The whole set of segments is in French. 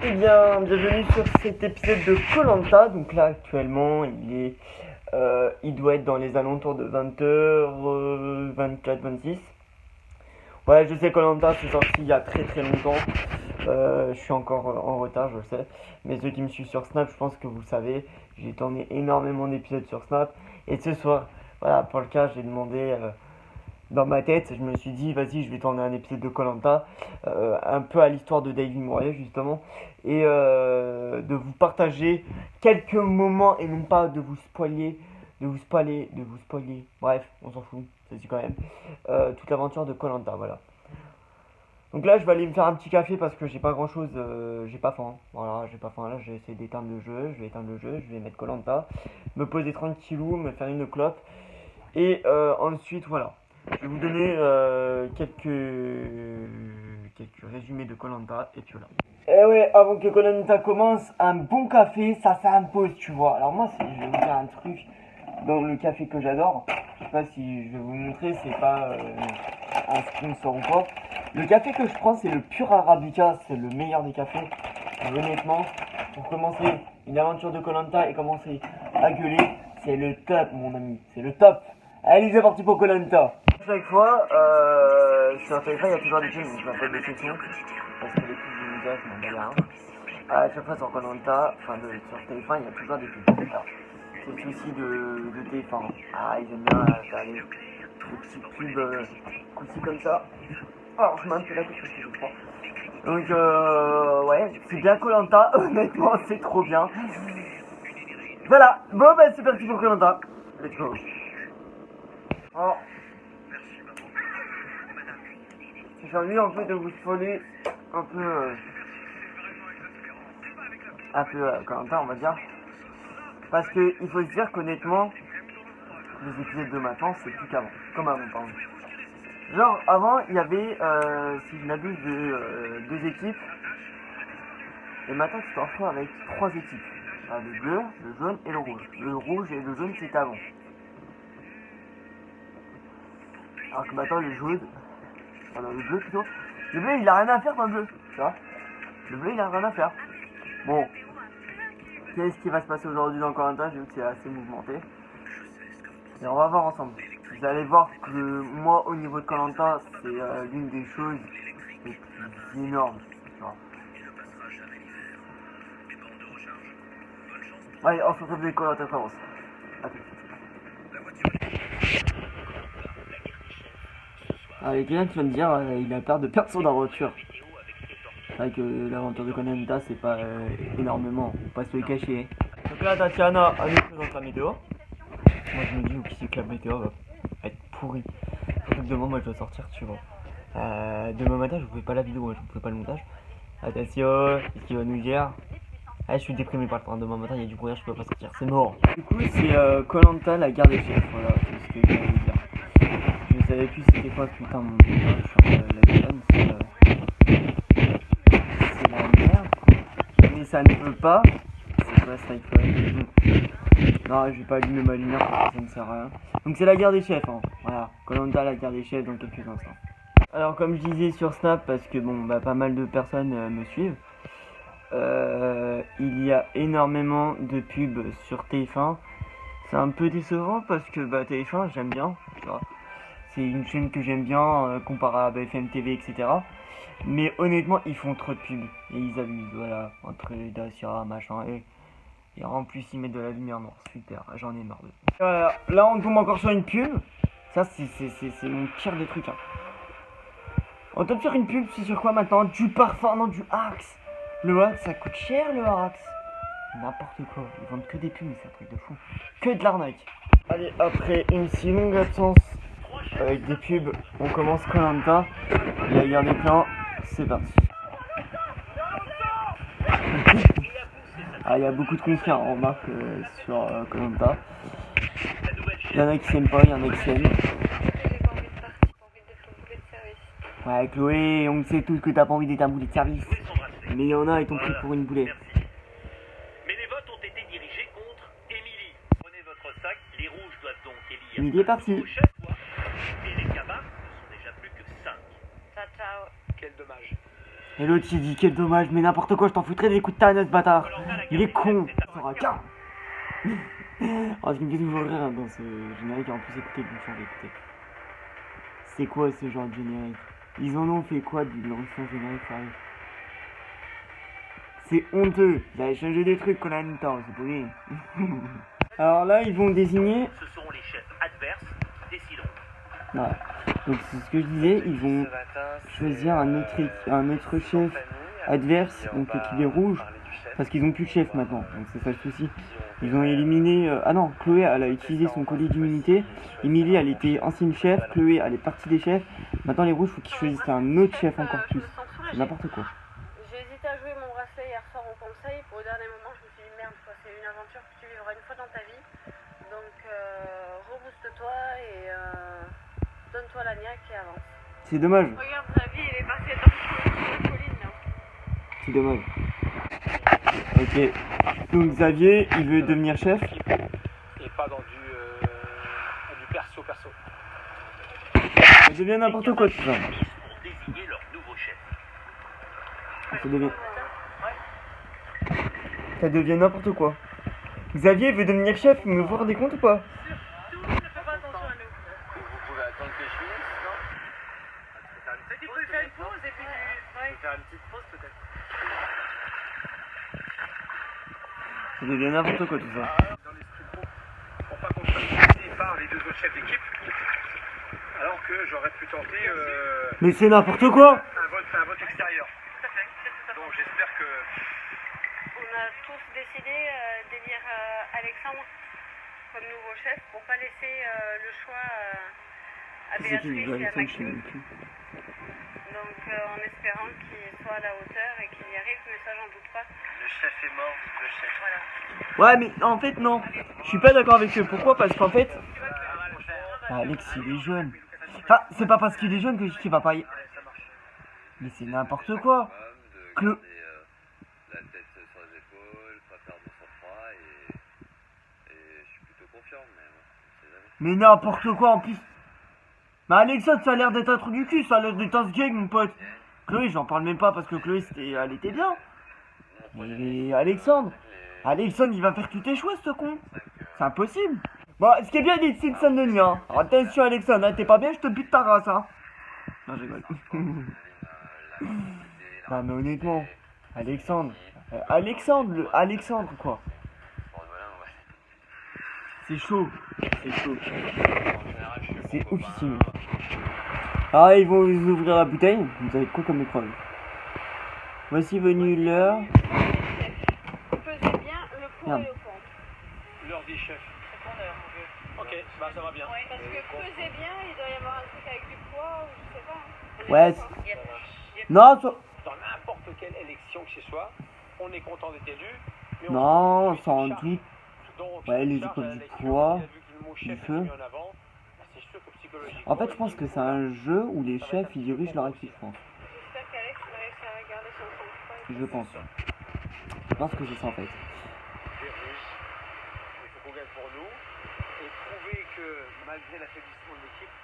Eh bien, bienvenue sur cet épisode de koh. Donc là, actuellement, il doit être dans les alentours de 20h, 24, 26. Ouais, je sais, koh c'est sorti il y a très très longtemps. Je suis encore en retard, je le sais. Mais ceux qui me suivent sur Snap, je pense que vous le savez. J'ai tourné énormément d'épisodes sur Snap. Et ce soir, voilà, pour le cas, j'ai demandé... dans ma tête, je me suis dit, vas-y, je vais tourner un épisode de koh un peu à l'histoire de David Mourier, justement, et de vous partager quelques moments et non pas de vous spoiler, bref, on s'en fout, ça dit quand même, toute l'aventure de koh, voilà. Donc là, je vais aller me faire un petit café parce que j'ai pas grand chose, j'ai pas faim, voilà, j'ai pas faim. Là, j'ai essayé d'éteindre le jeu, je vais éteindre le jeu, je vais mettre koh, me poser tranquillou, me faire une clope, et ensuite, voilà. Je vais vous donner quelques résumés de koh et puis voilà. Et ouais, avant que koh commence, un bon café, ça s'impose, tu vois. Alors moi, je vais vous dire un truc dans le café que j'adore. Je sais pas si je vais vous montrer, c'est pas un sponsor ou quoi. Le café que je prends, c'est le pur Arabica, c'est le meilleur des cafés. Et honnêtement, pour commencer une aventure de koh et commencer à gueuler, c'est le top, mon ami, c'est le top. Allez, c'est parti pour koh. Chaque fois, sur téléphone, il y a toujours des pubs, donc je m'appelle des questions. Parce que les pubs du média, je m'en bats rien. À chaque fois sur koh, sur téléphone, il y a toujours des pubs. Alors, c'est le souci de téléphone. Ah, ils aiment bien faire des petites pubs coucy comme ça. Alors, je mets un peu la couche parce que je crois. Donc, ouais, c'est bien koh, honnêtement, c'est trop bien. Voilà, bon, bah, c'est parti pour koh. Let's go. Alors, j'ai envie un peu de vous spoiler un peu koh, on va dire. Parce que il faut se dire qu'honnêtement, les épisodes de maintenant, c'est plus qu'avant. Comme avant, pardon. Genre, avant, il y avait, si je m'abuse, deux équipes. Et maintenant, tu te retrouves avec trois équipes. Le bleu, le jaune et le rouge. Le rouge et le jaune, c'était avant. Alors que maintenant, le jaune... Pardon, le bleu plutôt. Le bleu, il a rien à faire dans le bleu. Tu vois, le bleu, il a rien à faire. Bon. Qu'est-ce qui va se passer aujourd'hui dans koh, vu que c'est assez mouvementé. Et on va voir ensemble. Vous allez voir que moi, au niveau de koh, c'est l'une des choses les plus énormes. Allez, on se retrouve dès que koh commence. A tout de suite. Ah, il y a quelqu'un qui vient de dire il a peur de perdre son aventure. C'est vrai que l'aventure de koh, c'est pas énormément, faut pas se le cacher. Donc là, Tatiana a nous présente la météo. Moi je me dis, qui c'est que la météo va être pourrie. Surtout que demain, moi je dois sortir, tu vois. Demain matin, je vous fais pas la vidéo, je vous fais pas le montage. Attention, qu'est-ce qu'il va nous dire? Ah, je suis déprimé par le temps. Demain matin, il y a du brouillard, je peux pas sortir, c'est mort. Du coup, c'est koh, la guerre des chefs. Voilà, c'est ce que je voulais dire. Je savais plus c'était quoi, putain, mon montage sur la chaîne. C'est la merde, quoi. Mais ça ne peut pas. C'est quoi cet iPhone? Non, je vais pas allumer ma lumière parce que ça ne sert à rien. Donc c'est la guerre des chefs, hein. Voilà, koh, la guerre des chefs dans quelques instants. Alors comme je disais sur Snap, parce que bon, bah, pas mal de personnes me suivent, il y a énormément de pubs sur TF1. C'est un peu décevant parce que bah, TF1 j'aime bien, tu vois. C'est une chaîne que j'aime bien comparé à BFM TV, etc. Mais honnêtement, ils font trop de pubs et ils abusent, voilà, entre les Dacia, machin, et en plus ils mettent de la lumière noire, super, j'en ai marre de. Voilà, là on tombe encore sur une pub. Ça c'est mon pire des trucs, hein. On peut faire une pub, c'est sur quoi maintenant? Du parfum, non, du Axe. Le Axe, ça coûte cher, le Axe. N'importe quoi, ils vendent que des pubs, mais c'est un truc de fou. Que de l'arnaque. Allez, après une si longue absence avec des pubs, on commence koh. La guerre des clans, c'est parti. Ah, il y a beaucoup de conflits, on remarque sur koh. Il y en a qui s'aiment pas, il y en a qui s'aiment. Ouais, Chloé, on sait tous que t'as pas envie d'être un boulet de service. Mais il y en a, ils t'ont pris pour une boulet. Mais les votes ont été dirigés contre Émilie. Prenez votre sac, les rouges doivent donc élire. Émilie est partie. Et les camarades ne sont déjà plus que 5. Ciao, ciao. Quel dommage. Et l'autre il dit quel dommage, mais n'importe quoi, je t'en foutrais des coups de tanne, ce bâtard. Il est con. Oh, ce qui me fait toujours rire dans ce générique, en plus écoutez, vous changez, écoutez. C'est quoi ce genre de générique? Ils en ont fait quoi de l'ancien générique, sérieux? C'est honteux. Ils avaient changé des trucs qu'on a une temps, c'est pourri. Alors là, ils vont désigner. Ce sont les chefs adverses qui décideront. Ouais. Donc c'est ce que je disais, ils vont choisir un autre chef adverse, donc l'équipe des rouges, parce qu'ils ont plus de chef maintenant, donc c'est ça le souci. Ils ont éliminé... ah non, Chloé elle a utilisé son collier d'immunité, Emily elle était ancienne chef, Chloé elle est partie des chefs, maintenant les rouges faut qu'ils choisissent un autre chef encore plus. C'est n'importe quoi. J'ai hésité à jouer mon bracelet hier soir au conseil, pour au dernier moment je me suis dit merde quoi, c'est une aventure que tu vivras une fois dans ta vie, donc rebooste-toi et donne-toi la niaque et avance. C'est dommage. Regarde Xavier, il est passé dans la colline là. C'est dommage. Ok. Donc Xavier, il veut devenir chef. Et pas dans du perso. Ça devient n'importe quoi tout ça. Pour désigner leur nouveau chef. Ça devient n'importe quoi. Xavier veut devenir chef, il me vous rendez compte ou pas? Surtout, ne fais pas attention à nous. Vous pouvez attendre que je finisse, non? Tu peux faire une pause et puis ouais. Faire une petite pause peut-être. Ça devient n'importe quoi tout ça. Dans l'esprit pro, pour pas qu'on soit visité par les deux autres chefs d'équipe, alors que j'aurais pu tenter Mais c'est n'importe quoi. un vote extérieur. Tout à fait. Donc j'espère que... On a tous décidé d'élire Alexandre comme nouveau chef pour pas laisser le choix à C'est qui Béatrice nous et à Alexandre, je sais Maxime. même plus. Donc en espérant qu'il soit à la hauteur et qu'il y arrive, mais ça j'en doute pas. Le chef est mort, le chef. Voilà. Ouais mais en fait non. Je suis pas d'accord avec eux. Pourquoi? Parce qu'en fait... Alex il est jeune. Enfin c'est pas parce qu'il est jeune que je dis qu'il va pas y... Mais c'est n'importe quoi. Clo... La tête sur les épaules, pas perdre son sang-froid et je suis plutôt confiant, mais on sait jamais. Mais n'importe quoi en plus. Mais Alexandre ça a l'air d'être un trou du cul, ça a l'air d'être un sgeg mon pote. Chloé j'en parle même pas parce que Chloé elle était bien. Mais Alexandre il va faire tout échouer ce con. C'est impossible. Bon ce qui est bien ici de Saint-Denis hein. Alors, attention Alexandre, hein, t'es pas bien je te bute ta race hein. Non je rigole. Non mais honnêtement, Alexandre quoi. C'est chaud, c'est officiel. Ah ils vont vous ouvrir la bouteille, vous avez quoi comme épreuve? Voici venue l'heure. Pesez bien le pour Merde. et le contre. L'heure des chefs. C'est ton heure. Ok, bah ça va bien. Oui, parce que pesez bien, il doit y avoir un truc avec du poids ou je sais pas. Hein. Ouais, Yes. non, Dans n'importe quelle élection que ce soit, on est content d'être élu. Mais non, on sans charge. doute. Donc, Ouais, les charge épreuves à la du lecture, poids, il a vu que le mot du chef est feu. mis en avant, bah, c'est sûr que psychologiquement, En fait, je pense que c'est un jeu où les chefs ils dirigent leur équipe, je pense. J'espère qu'Alex va réussir à garder son sang-froid. Je pense. Je pense que c'est ça en fait. Verrouille. Il faut qu'on gagne pour nous et prouver que malgré l'affaiblissement de l'équipe,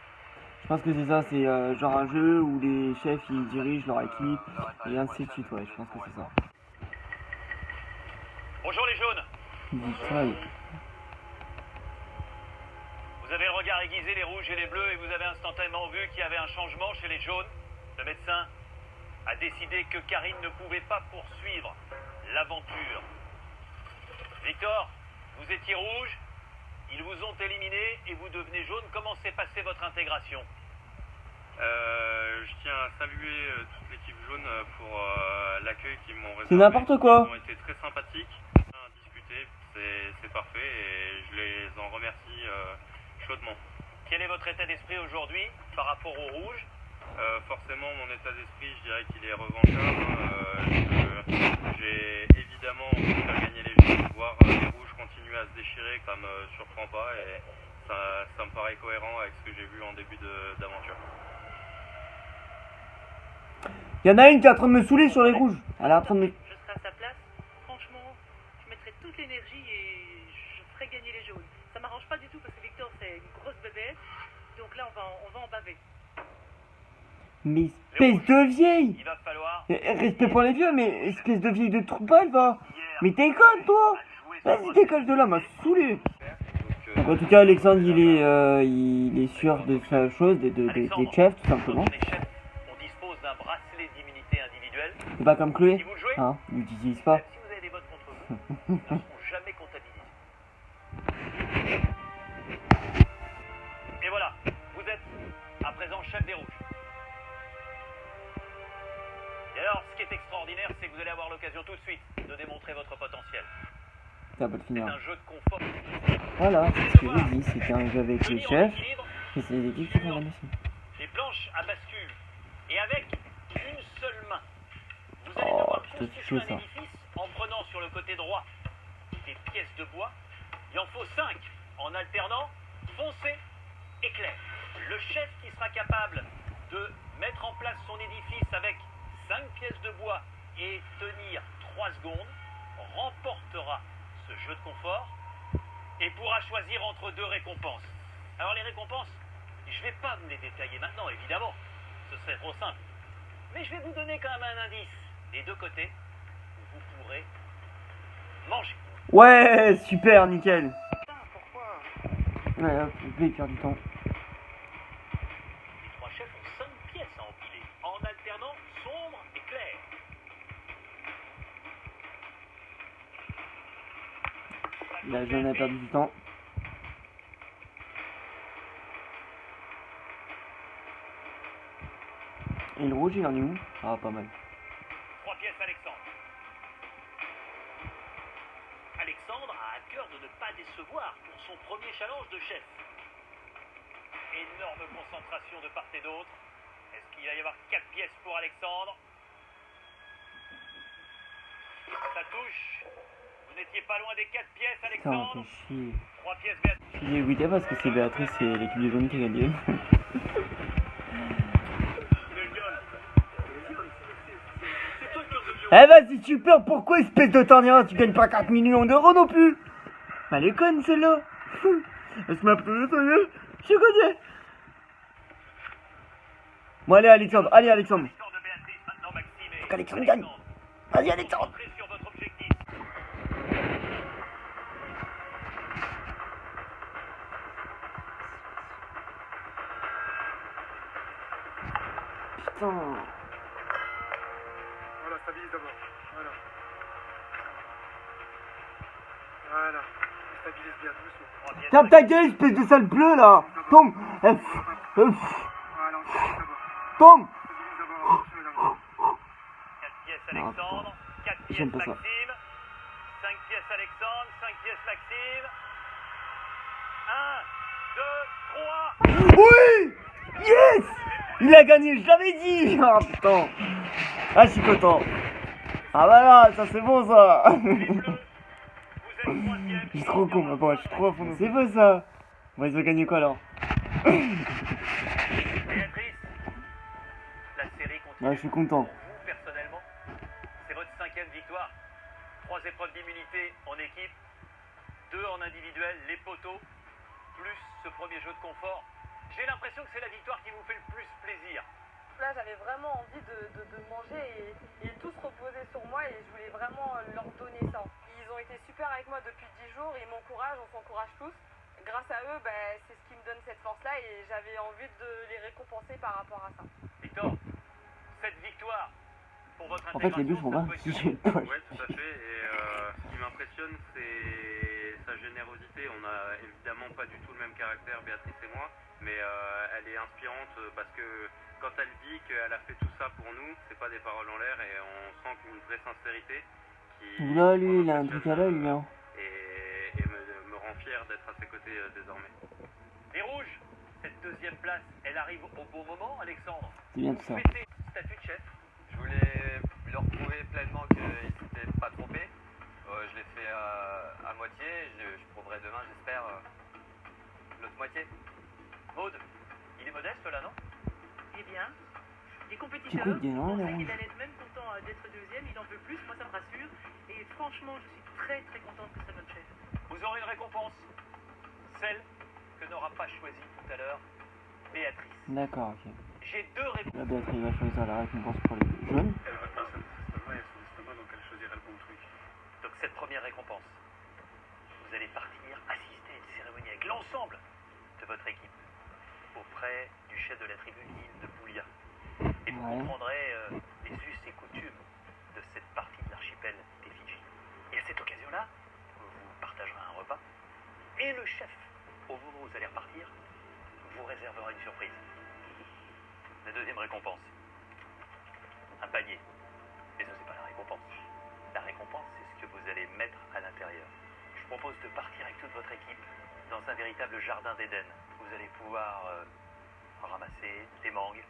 Je pense que c'est ça, c'est genre un jeu où les chefs ils dirigent leur équipe et ainsi de suite, ouais, je pense que c'est ça. Bonjour les jaunes. Ils disent ça, Vous avez le regard aiguisé les rouges et les bleus et vous avez instantanément vu qu'il y avait un changement chez les jaunes. Le médecin a décidé que Karine ne pouvait pas poursuivre l'aventure. Victor, vous étiez rouge, ils vous ont éliminé et vous devenez jaune. Comment s'est passée votre intégration? Je tiens à saluer toute l'équipe jaune pour l'accueil qu'ils m'ont réservé. C'est n'importe quoi. Ils ont été très sympathiques, à discuter, c'est parfait et je les en remercie chaudement. Quel est votre état d'esprit aujourd'hui par rapport aux rouges? Forcément, mon état d'esprit, je dirais qu'il est revanchard. J'ai évidemment envie de faire gagner les jaunes, voir les rouges continuer à se déchirer comme surprend pas et ça me paraît cohérent avec ce que j'ai vu en début d'aventure. Il y en a une qui est en train de me saouler sur les rouges. Elle est en train de me... Je serais à sa place, franchement, je mettrais toute l'énergie et je ferais gagner les jaunes. Ça m'arrange pas du tout parce que Victor c'est une grosse bébête, donc là on va en baver. Mais espèce de vieille! Il va falloir Respect pour les vieux, mais espèce de vieille de trouballe, va! hier Mais déconne, toi! jouer Vas-y, dégage de là, m'a saoulé! Donc, Donc, en tout cas, Alexandre, il est sûr de sa chose, des chefs, tout simplement. Quand on est chef, on dispose d'un bracelet d'immunité individuelle. C'est pas comme Chloé, Si vous le jouez, hein, il l'utilise pas. même si vous avez des votes contre vous, ils ne seront jamais comptabilisés. Et voilà, vous êtes à présent chef des rouges. Et alors, ce qui est extraordinaire, c'est que vous allez avoir l'occasion tout de suite de démontrer votre potentiel. Ça va le C'est finir. un jeu de confort. Voilà, c'est ce que j'ai dit, c'était un jeu avec les Tenir en chefs, équilibre et c'est les équipes qui font la mission. les planches à bascule. Et avec une seule main, vous allez Oh, devoir putain, c'est constituer chaud, un ça. édifice en prenant sur le côté droit des pièces de bois. Il en faut 5 en alternant foncé et clair. Le chef qui sera capable de mettre en place son édifice avec 5 pièces de bois et tenir 3 secondes remportera ce jeu de confort et pourra choisir entre 2 récompenses. Alors les récompenses, je ne vais pas vous les détailler maintenant, évidemment, ce serait trop simple. Mais je vais vous donner quand même un indice des 2 côtés où vous pourrez manger. Ouais, super, nickel. Pourquoi? Ouais, hop, je vais perdre du temps. Les 3 chefs ont 5 pièces à empiler, en alternant sombre et clair. Là, j'en ai perdu du temps. Et le rouge, il en est où? Ah, pas mal. 3 pièces Alexandre. Alexandre a à cœur de ne pas décevoir pour son premier challenge de chef. Énorme concentration de part et d'autre. Est-ce qu'il va y avoir 4 pièces pour Alexandre? Ça touche. Vous n'étiez pas loin des 4 pièces, Putain, Alexandre. fait chier. 3 pièces Béatrice. Je suis dégoûté parce que c'est Béatrice et l'équipe de jaune qui a gagné. Eh vas-y, tu pleures, pourquoi espèce de tornade, tu gagnes pas 4 millions d'euros non plus? Elle est conne celle-là. Laisse-moi pleurer, ça y est, j'ai gagné. Bon allez Alexandre, allez Alexandre. Victoire de Béatrice, maintenant Maxime et Qu'Alexandre gagne. Vas-y Alexandre. Concentrez sur votre objectif. Putain. Voilà, stabilise d'abord. Voilà. Voilà. Stabilise bien, doucement. 3 pièces Ferme ta gueule, espèce de sale bleu là. Tombe. Voilà, on stabilise d'abord. Tombe. Stabilise d'abord, doucement d'abord. 4 pièces Alexandre, 4 pièces J'aime pas ça. Maxime, 5 pièces Alexandre, 5 pièces Maxime. 1, 2, 3. Oui. Yes. Il a gagné, je l'avais dit. Ah putain. Ah je suis content. Ah voilà, ça c'est bon ça. Vous êtes troisième. Je suis trop con, mais bon, je suis trop à fond. C'est beau ça. Bon, ils ont gagné quoi alors? Béatrice, la série continue. Ouais, je suis content. Pour vous, personnellement, c'est votre 5e victoire. 3 épreuves d'immunité en équipe, 2 en individuel, les poteaux, plus ce premier jeu de confort. J'ai l'impression que c'est la victoire qui vous fait le plus plaisir. Là, j'avais vraiment envie de manger et tous reposer sur moi et je voulais vraiment leur donner ça. Ils ont été super avec moi depuis 10 jours, ils m'encouragent, on s'encourage tous. Grâce à eux, c'est ce qui me donne cette force-là et j'avais envie de les récompenser par rapport à ça. Victor, cette victoire, pour votre En fait, les deux sont là. intégration, Si j'ai pas. Ouais, tout à fait. Et ce qui m'impressionne, c'est sa générosité. On n'a évidemment pas du tout le même caractère, Béatrice et moi, mais elle est inspirante parce que quand elle dit qu'elle a fait tout ça pour nous, c'est pas des paroles en l'air et on sent qu'une vraie sincérité qui. Là, lui, il a un truc à l'œil, lui, hein. Et me rend fier d'être à ses côtés désormais. Les rouges, cette 2e place, elle arrive au bon moment, Alexandre. C'est bien tout ça. Souhaitez statut de chef. Je voulais leur prouver pleinement qu'ils ne s'étaient pas trompés. Je l'ai fait à moitié. Je prouverai demain, j'espère, l'autre moitié. Maud, il est modeste là, non? Eh bien, les Tu compétiteurs coûtes des noms, pensaient là. qu'il allait être même content d'être 2e, il en veut plus, moi ça me rassure. Et franchement, je suis très très contente que ça notre chef. Vous aurez une récompense. Celle que n'aura pas choisie tout à l'heure Béatrice. D'accord, ok. J'ai 2 réponses. La Béatrice va choisir la récompense pour les jaunes. Elle va pas à son estomac et à son estomac, donc elle choisira le bon truc. Donc cette première récompense, vous allez partir assister à une cérémonie avec l'ensemble de votre équipe auprès du chef de la tribu l'île de Boulia. Et vous comprendrez les us et coutumes de cette partie de l'archipel des Fidji. Et à cette occasion-là, vous partagerez un repas et le chef, au moment où vous allez repartir, vous réservera une surprise. La deuxième récompense, un panier. Mais ça, c'est pas la récompense. La récompense, c'est ce que vous allez mettre à l'intérieur. Je vous propose de partir avec toute votre équipe dans un véritable jardin d'Éden. Vous allez pouvoir ramasser des mangues,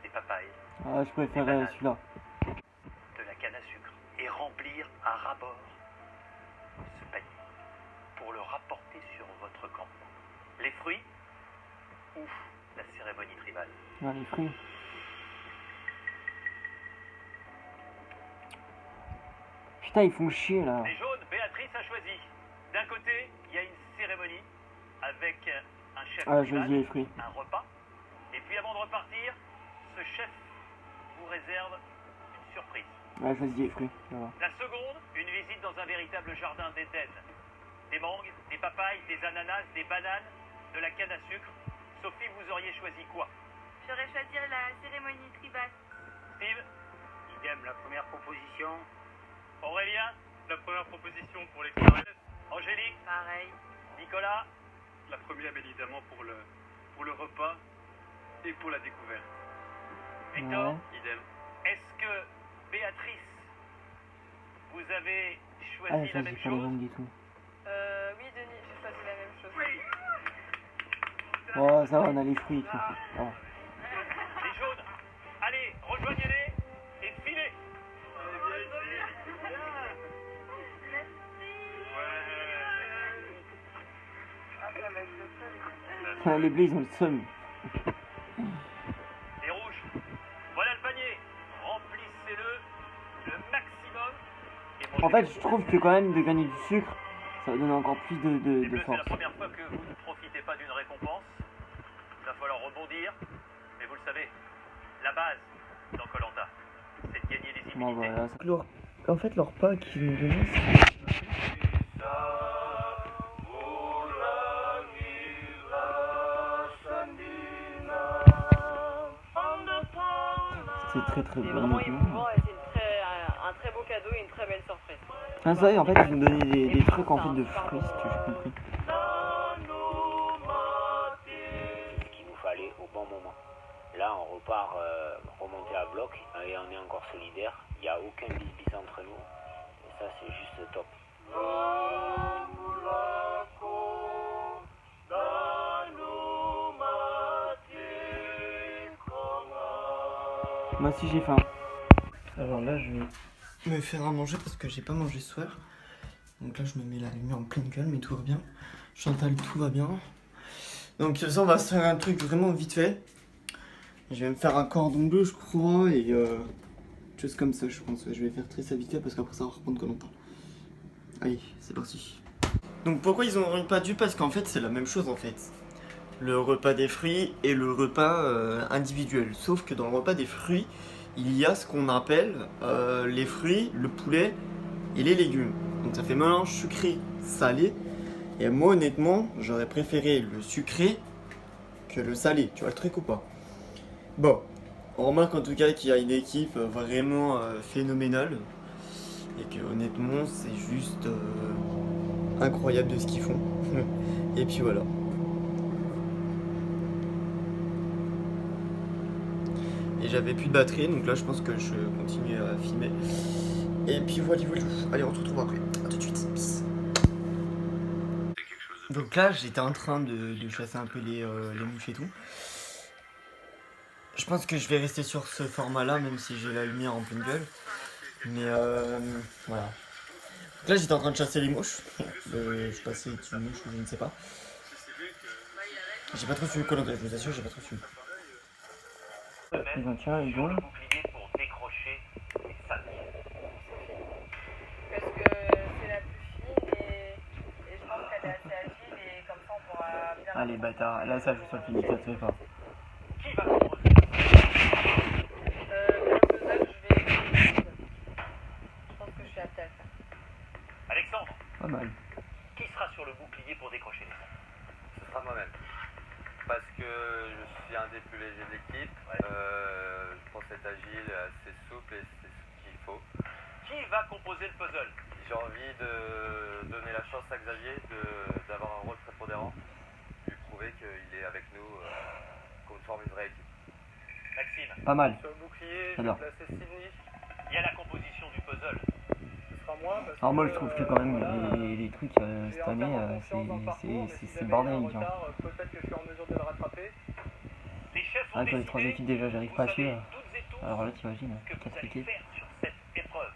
des papayes, Ah, je préférais celui-là. de la canne à sucre et remplir à ras-bord ce panier pour le rapporter sur votre camp. Les fruits ou la cérémonie tribale. Ah, les fruits. Putain, ils font chier là. Les jaunes, Béatrice a choisi. D'un côté, il y a une cérémonie avec un chef Ah, je tribal, choisis les fruits. un repas. Et puis avant de repartir, ce chef vous réserve une surprise. Ah, je choisis les fruits. Ça va. La seconde, une visite dans un véritable jardin d'Éden. Des mangues, des papayes, des ananas, des bananes, de la canne à sucre. Sophie, vous auriez choisi quoi? J'aurais choisi la cérémonie tribale. Steve? Idem, la première proposition. Aurélien? La première proposition pour l'expérience. Angélique? Pareil. Nicolas? La première, bien évidemment, pour le repas et pour la découverte. Victor? Ouais. Idem. Est-ce que Béatrice, vous avez Ah, choisi je la choisis même pas les chose? mêmes du tout. Oui, Denis, j'ai choisi la même chose. Oh, ça va, on a les fruits et tout. Ça va. Les jaunes, allez, rejoignez-les et filez. Ah, les bleus, ils ont le seum. Les rouges, voilà le panier. Remplissez-le le maximum. Et mangez En fait, les je trouve que quand même de gagner du sucre, ça va donner encore plus Les de bleus, c'est la force. première fois que vous ne profitez pas d'une récompense. Il va falloir rebondir. Mais vous le savez, la base dans Koh-Lanta, c'est de gagner les Bon, immunités. voilà. En fait, leur repas qu'ils nous donnaient, c'était très très C'est bon. vraiment honnêtement. émouvant et c'est un très beau cadeau et une très belle surprise. Ah, ça y est, en fait, ils nous donnaient des trucs en fait de fruits, si tu as compris. Ce qu'il nous fallait au bon moment. Là, on repart remonter à bloc et on est encore solidaire. Il n'y a aucun bis entre nous. Et ça, c'est juste top. Moi aussi j'ai faim. Alors là je vais me faire à manger parce que j'ai pas mangé ce soir. Donc là je me mets la lumière en pleine gueule mais tout va bien. Chantal, tout va bien. Donc ça on va se faire un truc vraiment vite fait. Je vais me faire un cordon bleu je crois et chose comme ça je pense. Je vais faire très ça vite fait parce qu'après ça va reprendre Koh-Lanta. Allez c'est parti. Donc pourquoi ils ont pas dû? Parce qu'en fait c'est la même chose en fait. Le repas des fruits et le repas individuel. Sauf que dans le repas des fruits, il y a ce qu'on appelle les fruits, le poulet et les légumes. Donc ça fait mélange sucré-salé. Et moi honnêtement, j'aurais préféré le sucré que le salé. Tu vois le truc ou pas? Bon, on remarque en tout cas qu'il y a une équipe vraiment phénoménale. Et que honnêtement, c'est juste incroyable de ce qu'ils font. Et puis voilà. Et j'avais plus de batterie, donc là je pense que je continue à filmer. Et puis voilà, allez on se retrouve après. A tout de suite. Peace. Donc là j'étais en train de chasser un peu les mouches et tout. Je pense que je vais rester sur ce format là, même si j'ai la lumière en pleine gueule. Mais voilà. Donc là j'étais en train de chasser les mouches. Je passais une mouche ou je ne sais pas. J'ai pas trop suivi Koh-Lanta, je vous assure, j'ai pas trop suivi. Ils ont tiré les Sur le bouclier pour décrocher les saletés. Parce que c'est la plus fine et je pense qu'elle est assez agile et comme ça on pourra bien... Ah les bâtards, là ça je suis sur le fini, ça se fait pas. Qui va composer suis apte à le faire. Alexandre, Pas mal. qui sera sur le bouclier pour décrocher les points? Ce sera moi-même. Parce que je suis un des plus légers de l'équipe. Je pense être agile, assez souple et c'est ce qu'il faut. Qui va composer le puzzle? J'ai envie de donner la chance à Xavier d'avoir un rôle prépondérant, lui prouver qu'il est avec nous, qu'on forme une vraie équipe. Maxime, Pas mal. Sur le bouclier, je J'adore. vais placer Sydney. il y a la composition du puzzle. Ce sera moi. Parce Alors moi que, je trouve que quand même voilà, les trucs j'ai cette année entièrement confiance dans le parcours, mais si c'est jamais bordélique. il y a un Hein. retard, peut-être que je suis en mesure de le rattraper. Les chefs ont Ah, pour les décidé, 3 équipes déjà j'arrive vous pas à savez suivre. toutes et tous Alors là t'imagines, ce que vous 4 allez équipes. faire sur cette épreuve.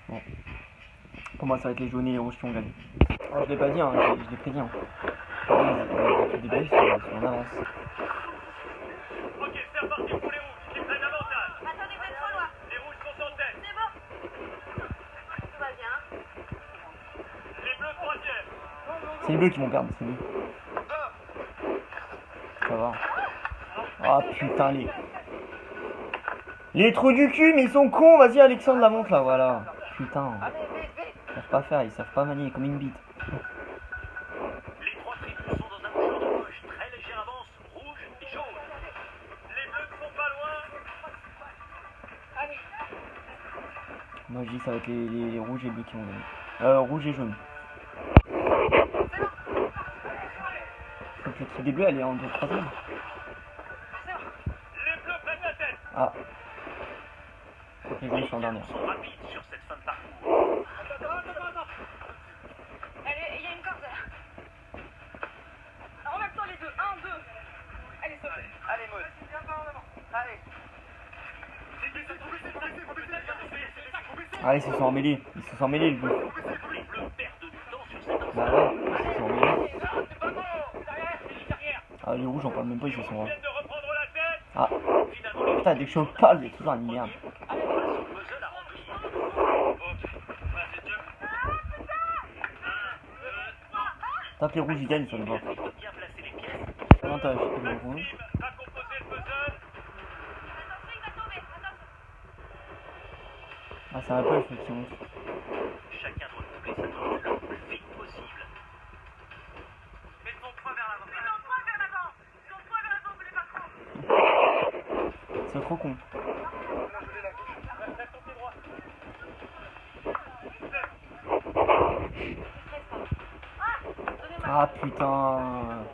Bon. Pour moi ça va être les jaunes et les rouges qui ont gagné. Alors, je l'ai pas dit, hein, je l'ai prédit. Hein. Les débats sont en avance. Ok, c'est reparti pour les rouges qui prennent l'avantage. Attendez, vous êtes trop loin. Les rouges sont en tête. C'est bon. Tout va bien. Les bleus troisième. C'est les bleus qui vont perdre, c'est nous. Ça va. Ah putain les trous du cul, mais ils sont cons. Vas-y Alexandre la monte là, voilà. Putain. Ils savent pas faire, ils savent pas manier comme une bite. Les trois tribus sont dans un mouvement de gauche. Très légère avance, rouge et jaune. Les bleus ne sont pas loin. Allez. Moi je dis ça va être les rouges et bleus qui vont gagner. Rouge et jaune. Donc l'équipe des bleus elle est en 3ème. Les bleus prennent la tête. Ah. Les jaunes sont en dernière. Ils sont rapides sur cette fin de parcours. Allez, il y a une corde là. En même temps les deux. 1, 2. Allez, saute. Allez, Maud. Allez. Ah ils se sont emmêlés. Ils se sont emmêlés les bleus. Les bleus perdent du temps sur cette Bah ouais, ils se sont emmêlés. C'est pas bon. Derrière. Ah les rouges j'en parle même pas, ils se sont... Ils viennent de reprendre la tête. Ah. Finalement, les Putain dès que je parle, il y a toujours une merde. face au puzzle à remplir. Ok. Vas-y, Dieu. Tant que les rouges ils gagnent, ça me va. Il faut bien placer les pièces. Avantage pour les rouges. Maxime va composer le puzzle. Attention, il va tomber. Attention. Ah c'est un peu effectivement. Chacun doit coupler sa tortue le plus vite possible. Mets ton poing vers l'avant. Mets ton poing vers l'avant. Ton poing vers l'avant, vous voulez pas trop. C'est trop con. Reste ton pied droit. Ah putain.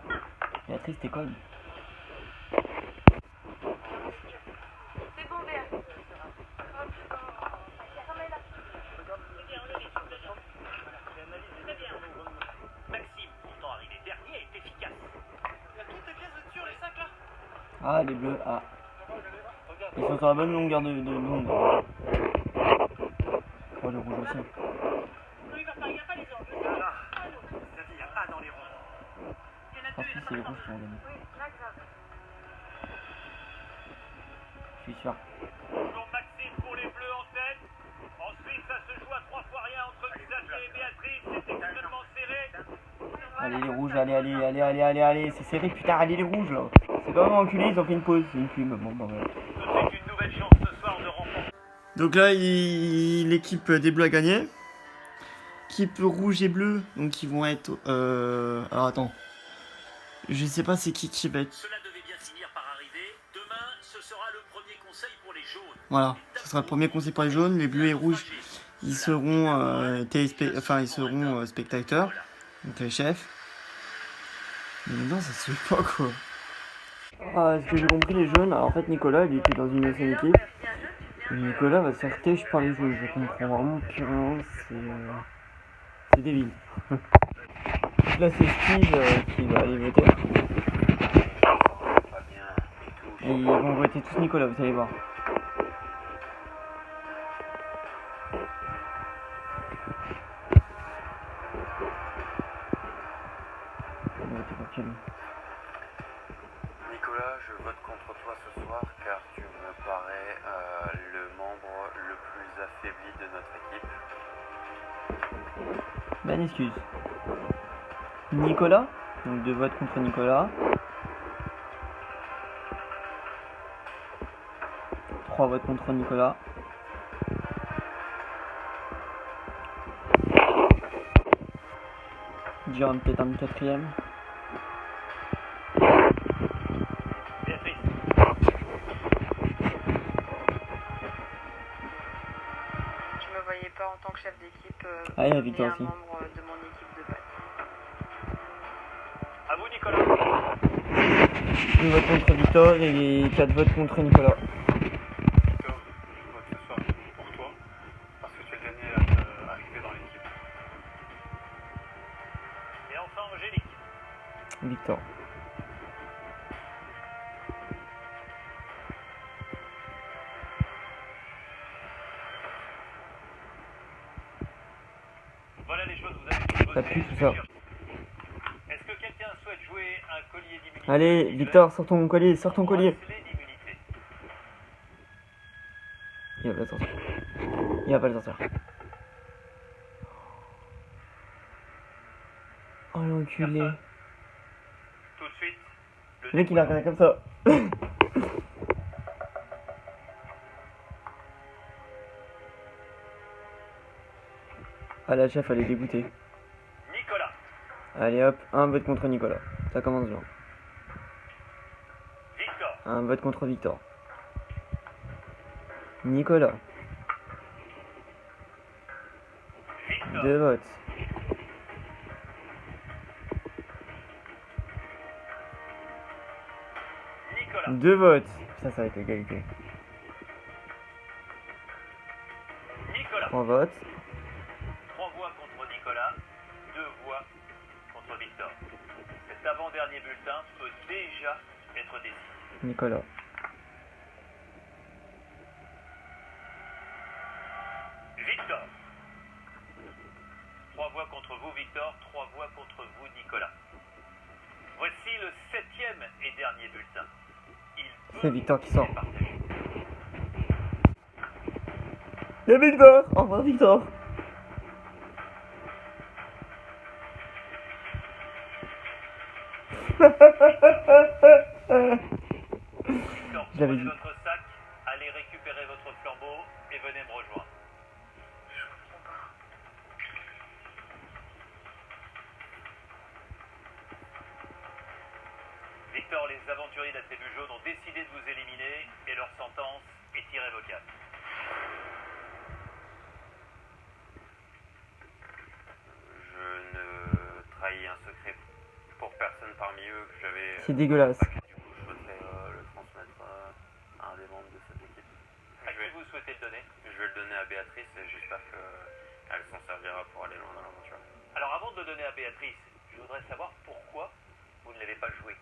Béatrice t'es conne. C'est bon, Béa. Oh putain. Remets là. Maxime, pourtant arrivé dernier, est efficace. Il y a toutes les pièces de sur les 5 là. Ah les bleus, ah. Ils sont sur la bonne longueur de onde. Oh les rouges aussi. Il n'y a pas les autres. Il n'y a pas dans les ronds. Il y en a Je pense deux, que il y c'est en les a pas rouges qui vont gagner. Oui, là, grave. Je suis sûr. Toujours Maxime pour les bleus en tête. Ensuite, ça se joue à 3 fois rien entre Xavier et Béatrice. C'est extrêmement serré. Allez les rouges, allez, c'est serré putain, allez les rouges là. C'est quand même enculé, ils ont fait une pause, c'est une pub, bon bah ouais. C'est une nouvelle chance ce soir de remporter. Donc là, l'équipe des bleus a gagné. L'équipe rouge et bleu, donc ils vont être... Alors attends. Je sais pas c'est qui va être... Cela devait bien finir par arriver. Demain, ce sera le premier conseil pour les jaunes. Voilà, ce sera le premier conseil pour les jaunes, les bleus et rouges, ils seront, spectateurs, donc les chefs. Mais maintenant ça se fait pas quoi. Ah, ce que j'ai compris les jaunes, alors en fait Nicolas il était dans une ancienne équipe. Et Nicolas va se faire têche par les jaunes, je comprends vraiment plus rien, c'est débile. Là c'est Steve qui va aller voter. Et ils vont voter tous Nicolas, vous allez voir. Nicolas, je vote contre toi ce soir car tu me parais le membre le plus affaibli de notre équipe. Ben excuse. Nicolas, donc 2 votes contre Nicolas. 3 votes contre Nicolas. Déjà peut-être un 4ème. Béatrice. Je me voyais pas en tant que chef d'équipe Ah, il y a ni Victor un aussi. membre de mon équipe de base. À vous, Nicolas. 2 votes contre Victor et 4 votes contre Nicolas. Victor, je vote ce soir pour toi, parce que tu es le dernier à arriver dans l'équipe. Et enfin, Angélique. Victor. Voilà les choses, vous avez tous voté. Ça pue tout ça. Est-ce que quelqu'un souhaite jouer un collier d'immunité? Allez, Victor, sors ton collier, sors ton collier. Bracelet d'immunité. Il va pas le sortir. Il va pas le sortir. Oh l'enculé. Personne. Tout de suite. Le mec il a regardé comme ça. Ah la chef elle est dégoûtée. Nicolas. Allez hop, un vote contre Nicolas. Ça commence bien. Victor. Un vote contre Victor. Nicolas. Victor. 2 votes. Nicolas. 2 votes. Ça va être l'égalité. Nicolas. 3 votes. 3 voix contre Nicolas, 2 voix contre Victor. Cet avant-dernier bulletin peut déjà être décidé. Nicolas. Victor. 3 voix contre vous, Victor, 3 voix contre vous, Nicolas. Voici le 7e et dernier bulletin. Il peut C'est Victor qui sort. être partagé. Et Victor. Au revoir Victor. Victor, Je l'avais prenez dit. votre sac, allez récupérer votre flambeau et venez me rejoindre. Victor, les aventuriers de la tribu jaune ont décidé de vous éliminer et leur sentence est irrévocable. Je ne trahis un secret pour personne parmi eux que j'avais. C'est dégueulasse. Du coup, je souhaiterais le transmettre à un des membres de cette équipe. À qui vous souhaitez le donner? Je vais le donner à Béatrice et j'espère qu'elle s'en servira pour aller loin dans l'aventure. Alors avant de le donner à Béatrice, je voudrais savoir pourquoi vous ne l'avez pas joué.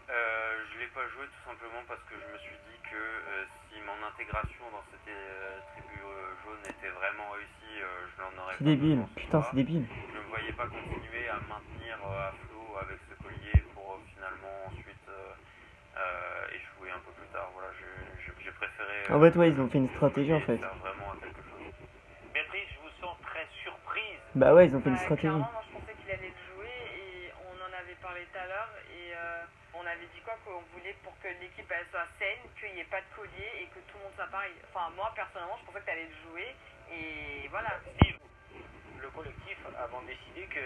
Je l'ai pas joué tout simplement parce que je me suis dit que si mon intégration dans cette tribu jaune était vraiment réussie, je n'en aurais C'est pas débile. besoin ce Putain soir. c'est débile. Je ne me voyais pas continuer à me maintenir à flot avec ce collier pour finalement ensuite échouer un peu plus tard. Voilà, j'ai préféré. En fait ouais ils ont fait une stratégie en fait. faire vraiment à quelque chose. Béatrice, je vous sens très surprise. Bah ouais ils ont fait une stratégie. Clairement, moi je pensais qu'il allait le jouer et on en avait parlé tout à l'heure et on avait dit quoi qu'on voulait pour que l'équipe elle soit saine, qu'il n'y ait pas de collier et que tout le monde soit pareil. Enfin moi personnellement je pensais que tu allais le jouer et voilà. Steve, Le collectif avons décidé que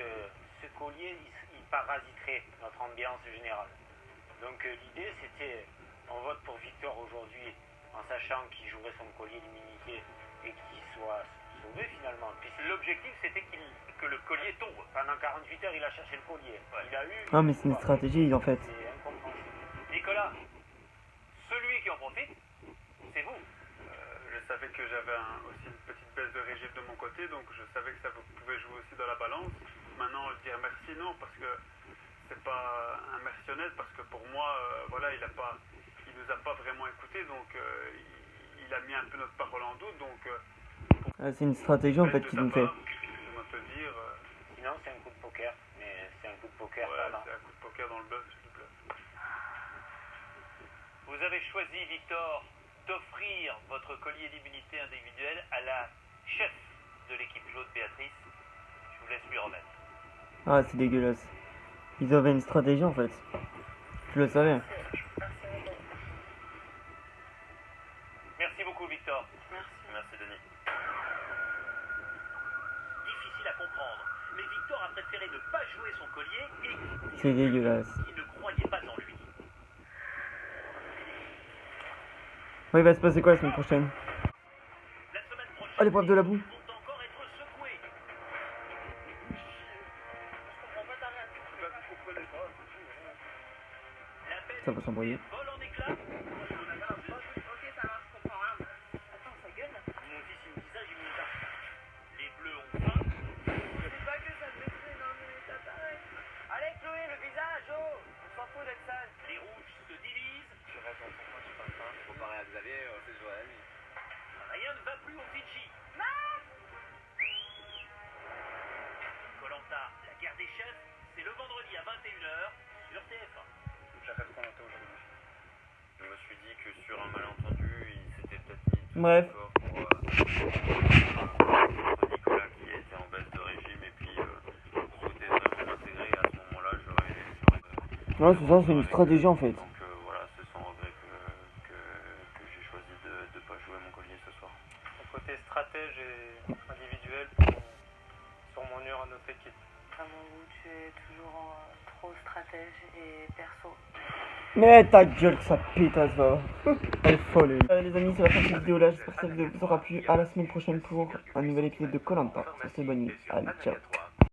ce collier il parasiterait notre ambiance générale. Donc l'idée c'était, on vote pour Victor aujourd'hui en sachant qu'il jouerait son collier d'immunité et qu'il soit sauvé finalement. Puis l'objectif c'était que le collier tombe. pendant 48 heures il a cherché le collier. Ouais. Il a eu... Ah mais c'est une stratégie en fait. C'est incompréhensible. Nicolas, celui qui en profite, c'est vous. Je savais que j'avais aussi une petite baisse de régime de mon côté, donc je savais que ça pouvait jouer aussi dans la balance. Maintenant, dire merci, non, parce que c'est pas un merci honnête, parce que pour moi, voilà, il nous a pas vraiment écouté, donc il a mis un peu notre parole en doute, donc Ah, c'est une stratégie en fait qu'ils ont fait. je dois te dire, Sinon c'est un coup de poker, mais c'est un coup de poker ouais, pardon. c'est un coup de poker dans le bluff, c'est du bluff. Vous avez choisi, Victor, d'offrir votre collier d'immunité individuelle à la chef de l'équipe jaune, Béatrice. Je vous laisse lui remettre. Ah c'est dégueulasse. Ils avaient une stratégie en fait. Je le savais. Merci beaucoup, Victor. Merci. Merci Denis. Difficile à comprendre, mais Victor a a préféré ne pas jouer son collier et C'est dégueulasse. qui ne croyait pas en lui. Ouais, il va se passer quoi la semaine prochaine? La semaine prochaine, Oh, l'épreuve de la boue. ils vont encore être secoués. La bête Ça va s'embrouiller. vole en éclats. Ok, ça marche, je comprends rien. Attends, ça gueule. Mon fils, il me dit ça, j'y monte pas. Les bleus ont faim. C'est pas que ça me mettrait dans mon état pareil. Allez, Chloé, le visage, oh. On s'en fout d'être sale. Les rouges se divisent. Je reste en pourquoi tu parles pas. Comparé à Xavier, c'est Joël. Rien ne va plus au Fidji. Koh-Lanta, la guerre des chefs, c'est le vendredi à 21h sur TF1. J'arrête qu'on était aujourd'hui. Je me suis dit que sur un malentendu, il s'était peut-être mis tout Bref. d'accord pour Nicolas qui était en baisse de régime et puis souhaitait vraiment m'intégrer. À ce moment-là, j'aurais Non, c'est ça, c'est une stratégie en fait. donc voilà, c'est sans regret que j'ai choisi de ne pas jouer mon collier ce soir. Mon côté stratège et individuel sur mon mur à notre équipe. Vraiment, tu es toujours trop stratège et perso. Mais ta gueule que ça pétasse va. Elle est folle. Les amis, c'est la fin de cette vidéo là. J'espère que ça vous aura plu. À la semaine prochaine pour un nouvel épisode de Koh-Lanta. Ça c'est bonne nuit. Allez, ciao.